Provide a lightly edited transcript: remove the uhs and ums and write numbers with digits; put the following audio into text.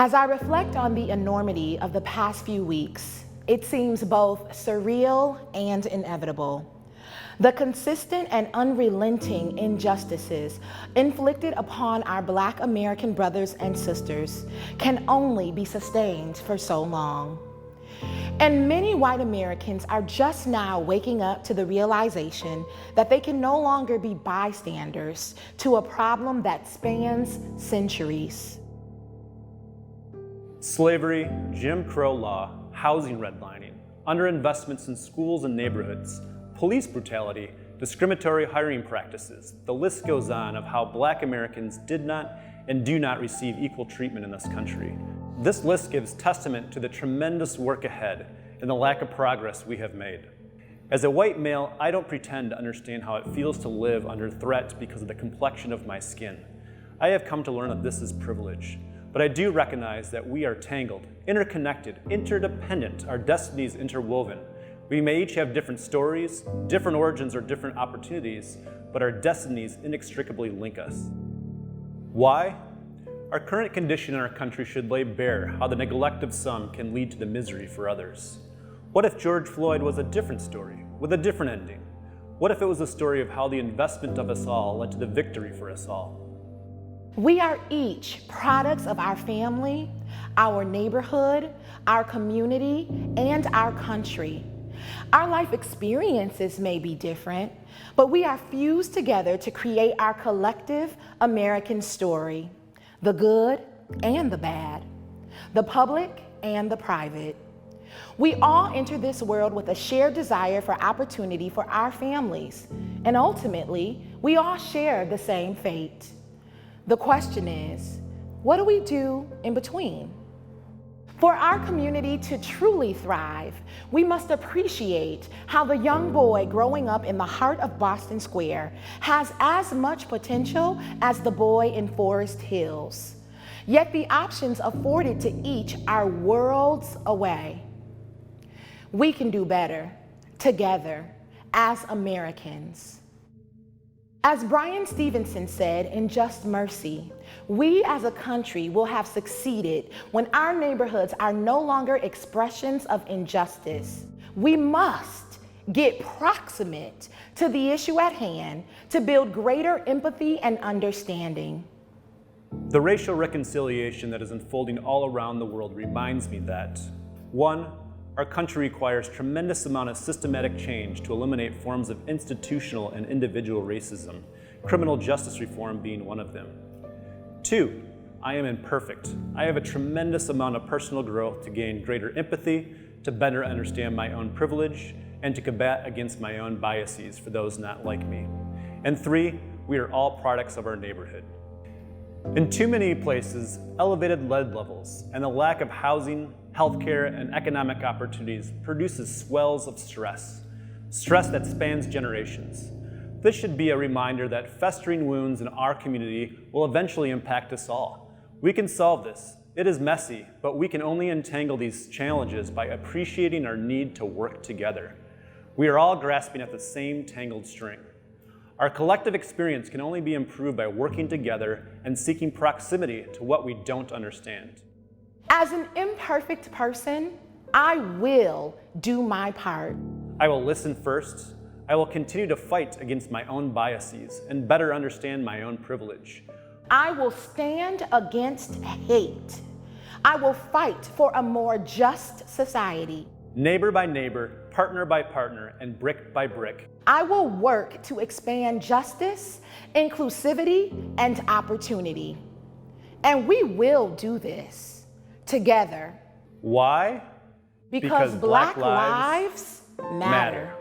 As I reflect on the enormity of the past few weeks, it seems both surreal and inevitable. The consistent and unrelenting injustices inflicted upon our Black American brothers and sisters can only be sustained for so long. And many white Americans are just now waking up to the realization that they can no longer be bystanders to a problem that spans centuries. Slavery, Jim Crow law, housing redlining, underinvestments in schools and neighborhoods, police brutality, discriminatory hiring practices. The list goes on of how Black Americans did not and do not receive equal treatment in this country. This list gives testament to the tremendous work ahead and the lack of progress we have made. As a white male, I don't pretend to understand how it feels to live under threat because of the complexion of my skin. I have come to learn that this is privilege. But I do recognize that we are tangled, interconnected, interdependent, our destinies interwoven. We may each have different stories, different origins, or different opportunities, but our destinies inextricably link us. Why? Our current condition in our country should lay bare how the neglect of some can lead to the misery for others. What if George Floyd was a different story, with a different ending? What if it was a story of how the investment of us all led to the victory for us all? We are each products of our family, our neighborhood, our community, and our country. Our life experiences may be different, but we are fused together to create our collective American story, the good and the bad, the public and the private. We all enter this world with a shared desire for opportunity for our families, and ultimately, we all share the same fate. The question is, what do we do in between? For our community to truly thrive, we must appreciate how the young boy growing up in the heart of Boston Square has as much potential as the boy in Forest Hills. Yet the options afforded to each are worlds away. We can do better, together, as Americans. As Brian Stevenson said in Just Mercy, we as a country will have succeeded when our neighborhoods are no longer expressions of injustice. We must get proximate to the issue at hand to build greater empathy and understanding. The racial reconciliation that is unfolding all around the world reminds me that, 1, our country requires tremendous amount of systematic change to eliminate forms of institutional and individual racism, criminal justice reform being one of them. 2, I am imperfect. I have a tremendous amount of personal growth to gain greater empathy, to better understand my own privilege, and to combat against my own biases for those not like me. And 3, we are all products of our neighborhood. In too many places, elevated lead levels and the lack of housing, healthcare, and economic opportunities produces swells of stress that spans generations. This should be a reminder that festering wounds in our community will eventually impact us all. We can solve this. It is messy, but we can only untangle these challenges by appreciating our need to work together. We are all grasping at the same tangled string. Our collective experience can only be improved by working together and seeking proximity to what we don't understand. As an imperfect person, I will do my part. I will listen first. I will continue to fight against my own biases and better understand my own privilege. I will stand against hate. I will fight for a more just society. Neighbor by neighbor, partner by partner, and brick by brick. I will work to expand justice, inclusivity, and opportunity. And we will do this together. Why? Because Black lives matter.